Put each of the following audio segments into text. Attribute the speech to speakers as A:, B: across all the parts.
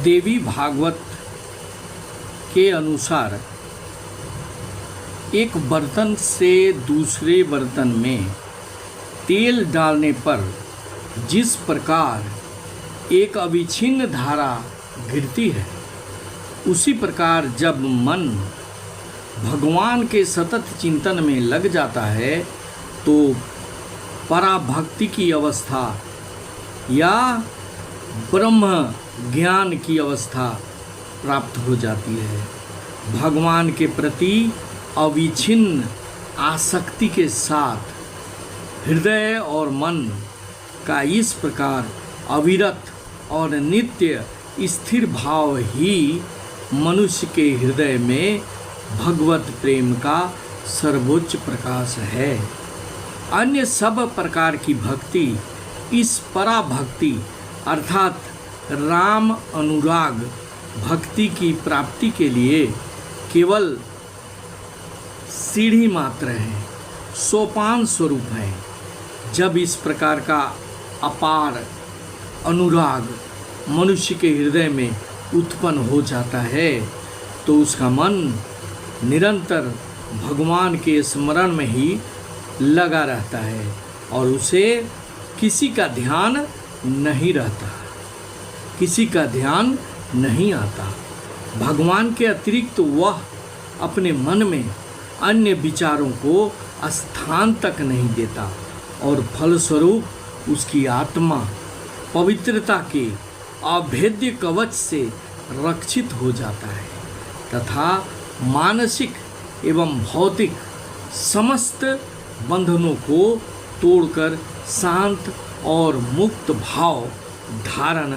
A: देवी भागवत के अनुसार एक बर्तन से दूसरे बर्तन में तेल डालने पर जिस प्रकार एक अविच्छिन्न धारा गिरती है, उसी प्रकार जब मन भगवान के सतत चिंतन में लग जाता है तो पराभक्ति की अवस्था या ब्रह्म ज्ञान की अवस्था प्राप्त हो जाती है। भगवान के प्रति अविच्छिन्न आसक्ति के साथ हृदय और मन का इस प्रकार अविरत और नित्य स्थिर भाव ही मनुष्य के हृदय में भगवत प्रेम का सर्वोच्च प्रकाश है। अन्य सब प्रकार की भक्ति इस पराभक्ति अर्थात राम अनुराग भक्ति की प्राप्ति के लिए केवल सीढ़ी मात्र है, सोपान स्वरूप है। जब इस प्रकार का अपार अनुराग मनुष्य के हृदय में उत्पन्न हो जाता है तो उसका मन निरंतर भगवान के स्मरण में ही लगा रहता है और उसे किसी का ध्यान नहीं रहता, किसी का ध्यान नहीं आता। भगवान के अतिरिक्त वह अपने मन में अन्य विचारों को स्थान तक नहीं देता और फलस्वरूप उसकी आत्मा पवित्रता के अभेद्य कवच से रक्षित हो जाता है तथा मानसिक एवं भौतिक समस्त बंधनों को तोड़कर शांत और मुक्त भाव धारण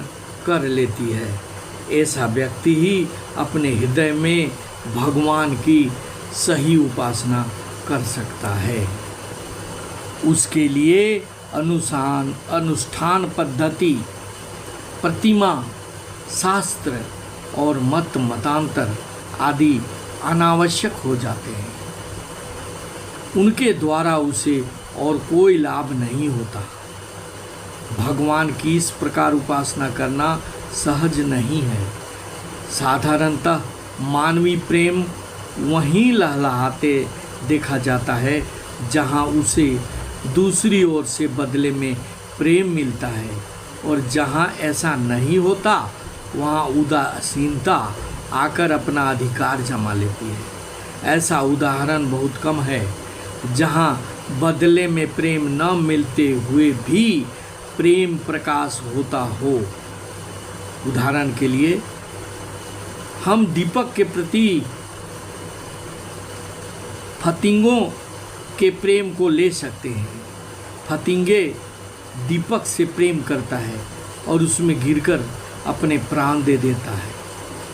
A: कर लेती है। ऐसा व्यक्ति ही अपने हृदय में भगवान की सही उपासना कर सकता है। उसके लिए अनुष्ठान पद्धति, प्रतिमा, शास्त्र और मतांतर आदि अनावश्यक हो जाते हैं। उनके द्वारा उसे और कोई लाभ नहीं होता। भगवान की इस प्रकार उपासना करना सहज नहीं है। साधारणतः मानवीय प्रेम वहीं लहलहाते देखा जाता है जहां उसे दूसरी ओर से बदले में प्रेम मिलता है, और जहां ऐसा नहीं होता वहां उदासीनता आकर अपना अधिकार जमा लेती है। ऐसा उदाहरण बहुत कम है जहां बदले में प्रेम न मिलते हुए भी प्रेम प्रकाश होता हो। उदाहरण के लिए हम दीपक के प्रति फतिंगों के प्रेम को ले सकते हैं। फतिंगे दीपक से प्रेम करता है और उसमें गिरकर अपने प्राण दे देता है।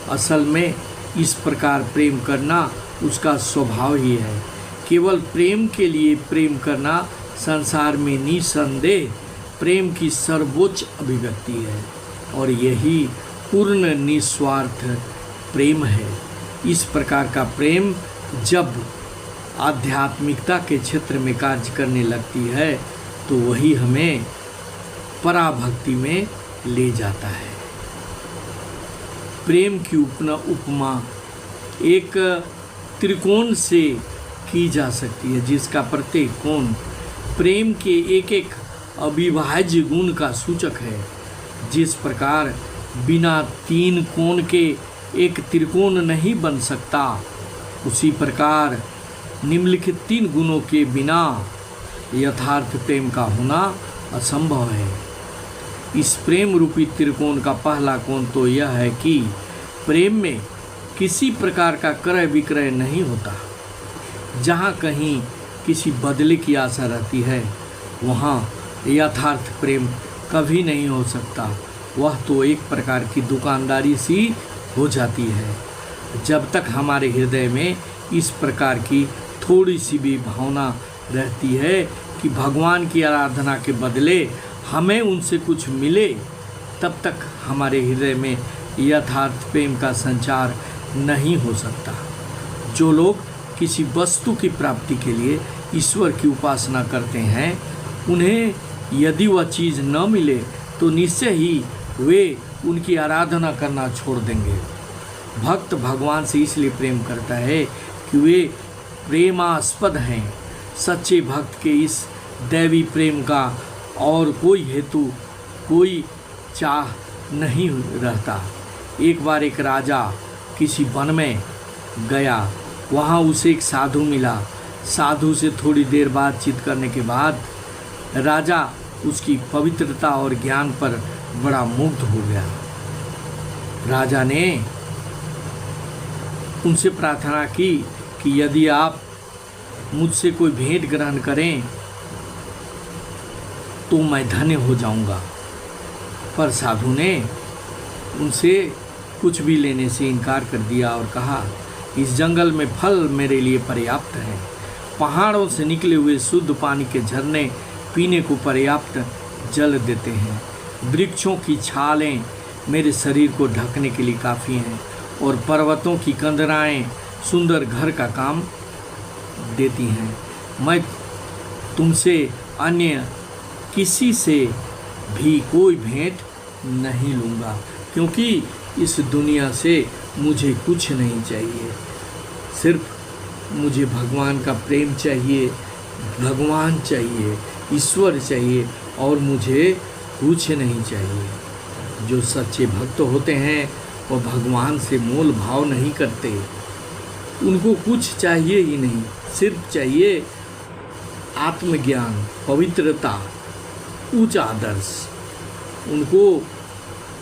A: असल में इस प्रकार प्रेम करना उसका स्वभाव ही है। केवल प्रेम के लिए प्रेम करना संसार में निसंदेह प्रेम की सर्वोच्च अभिव्यक्ति है और यही पूर्ण निस्वार्थ प्रेम है। इस प्रकार का प्रेम जब आध्यात्मिकता के क्षेत्र में कार्य करने लगती है तो वही हमें पराभक्ति में ले जाता है। प्रेम की उपमा एक त्रिकोण से की जा सकती है जिसका प्रत्येक कोण प्रेम के एक एक अविभाज्य गुण का सूचक है। जिस प्रकार बिना तीन कोण के एक त्रिकोण नहीं बन सकता, उसी प्रकार निम्नलिखित तीन गुणों के बिना यथार्थ प्रेम का होना असंभव है। इस प्रेम रूपी त्रिकोण का पहला कोण तो यह है कि प्रेम में किसी प्रकार का क्रय विक्रय नहीं होता। जहाँ कहीं किसी बदले की आशा रहती है वहाँ यथार्थ प्रेम कभी नहीं हो सकता। वह तो एक प्रकार की दुकानदारी सी हो जाती है। जब तक हमारे हृदय में इस प्रकार की थोड़ी सी भी भावना रहती है कि भगवान की आराधना के बदले हमें उनसे कुछ मिले, तब तक हमारे हृदय में यथार्थ प्रेम का संचार नहीं हो सकता। जो लोग किसी वस्तु की प्राप्ति के लिए ईश्वर की उपासना करते हैं, उन्हें यदि वह चीज़ न मिले तो निश्चय ही वे उनकी आराधना करना छोड़ देंगे। भक्त भगवान से इसलिए प्रेम करता है कि वे प्रेमास्पद हैं। सच्चे भक्त के इस दैवी प्रेम का और कोई हेतु, कोई चाह नहीं रहता। एक बार एक राजा किसी वन में गया। वहाँ उसे एक साधु मिला। साधु से थोड़ी देर बातचीत करने के बाद राजा उसकी पवित्रता और ज्ञान पर बड़ा मुग्ध हो गया। राजा ने उनसे प्रार्थना की कि यदि आप मुझसे कोई भेंट ग्रहण करें तो मैं धन्य हो जाऊंगा। पर साधु ने उनसे कुछ भी लेने से इनकार कर दिया और कहा, इस जंगल में फल मेरे लिए पर्याप्त है। पहाड़ों से निकले हुए शुद्ध पानी के झरने पीने को पर्याप्त जल देते हैं। वृक्षों की छालें मेरे शरीर को ढकने के लिए काफ़ी हैं और पर्वतों की कंदराएं सुंदर घर का काम देती हैं। मैं तुमसे अन्य किसी से भी कोई भेंट नहीं लूँगा, क्योंकि इस दुनिया से मुझे कुछ नहीं चाहिए। सिर्फ मुझे भगवान का प्रेम चाहिए, भगवान चाहिए, ईश्वर चाहिए और मुझे कुछ नहीं चाहिए। जो सच्चे भक्त होते हैं वो भगवान से मोल भाव नहीं करते। उनको कुछ चाहिए ही नहीं, सिर्फ चाहिए आत्मज्ञान, पवित्रता, उच्च आदर्श। उनको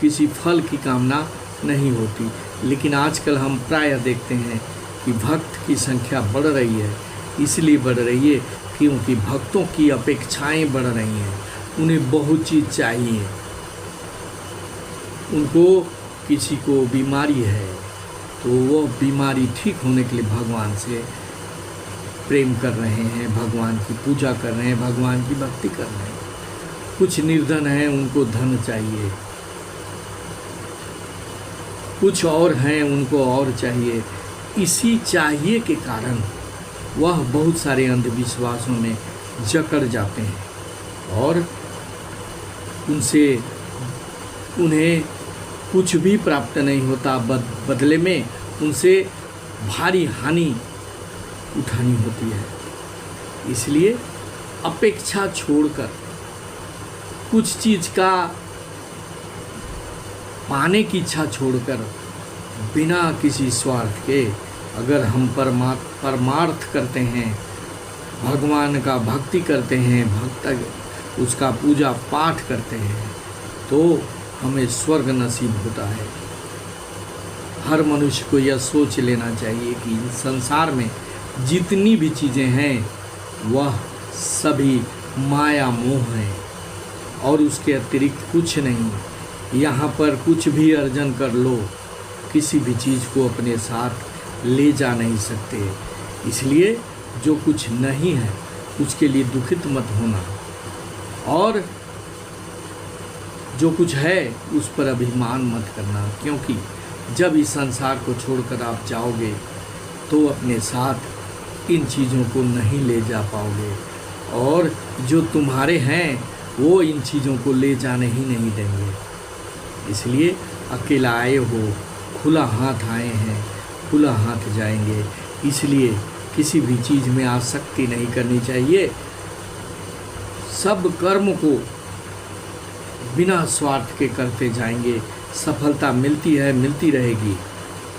A: किसी फल की कामना नहीं होती। लेकिन आजकल हम प्रायः देखते हैं कि भक्त की संख्या बढ़ रही है। इसलिए बढ़ रही है क्योंकि भक्तों की अपेक्षाएं बढ़ रही हैं। उन्हें बहुत चीज़ चाहिए। उनको किसी को बीमारी है तो वो बीमारी ठीक होने के लिए भगवान से प्रेम कर रहे हैं, भगवान की पूजा कर रहे हैं, भगवान की भक्ति कर रहे हैं। कुछ निर्धन हैं, उनको धन चाहिए। कुछ और हैं, उनको और चाहिए। इसी चाहिए के कारण वह बहुत सारे अंधविश्वासों में जकड़ जाते हैं और उन्हें कुछ भी प्राप्त नहीं होता। बदले में उनसे भारी हानि उठानी होती है। इसलिए अपेक्षा छोड़कर कुछ चीज़ का पाने की इच्छा छोड़कर बिना किसी स्वार्थ के अगर हम परमार्थ करते हैं, भगवान का भक्ति करते हैं, भक्त उसका पूजा पाठ करते हैं, तो हमें स्वर्ग नसीब होता है। हर मनुष्य को यह सोच लेना चाहिए कि संसार में जितनी भी चीज़ें हैं वह सभी माया मोह हैं और उसके अतिरिक्त कुछ नहीं। यहाँ पर कुछ भी अर्जन कर लो, किसी भी चीज़ को अपने साथ ले जा नहीं सकते। इसलिए जो कुछ नहीं है उसके लिए दुखित मत होना और जो कुछ है उस पर अभिमान मत करना, क्योंकि जब इस संसार को छोड़कर आप जाओगे तो अपने साथ इन चीज़ों को नहीं ले जा पाओगे और जो तुम्हारे हैं वो इन चीज़ों को ले जाने ही नहीं देंगे। इसलिए अकेला आए हो, खुला हाथ आए हैं, खुला हाथ जाएंगे। इसलिए किसी भी चीज़ में आसक्ति नहीं करनी चाहिए। सब कर्म को बिना स्वार्थ के करते जाएंगे। सफलता मिलती है, मिलती रहेगी।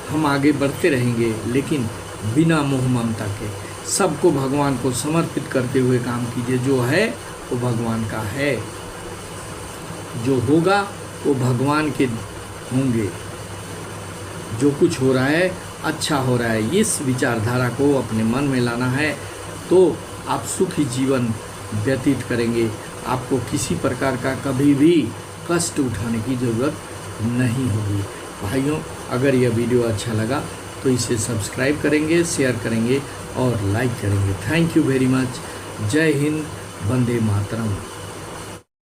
A: हम आगे बढ़ते रहेंगे, लेकिन बिना मोह ममता के। सबको भगवान को समर्पित करते हुए काम कीजिए। जो है वो भगवान का है, जो होगा वो भगवान के होंगे। जो कुछ हो रहा है अच्छा हो रहा है, इस विचारधारा को अपने मन में लाना है तो आप सुखी जीवन व्यतीत करेंगे। आपको किसी प्रकार का कभी भी कष्ट उठाने की ज़रूरत नहीं होगी। भाइयों, अगर यह वीडियो अच्छा लगा तो इसे सब्सक्राइब करेंगे, शेयर करेंगे और लाइक करेंगे। Thank you very much. जय हिंद, वंदे मातरम।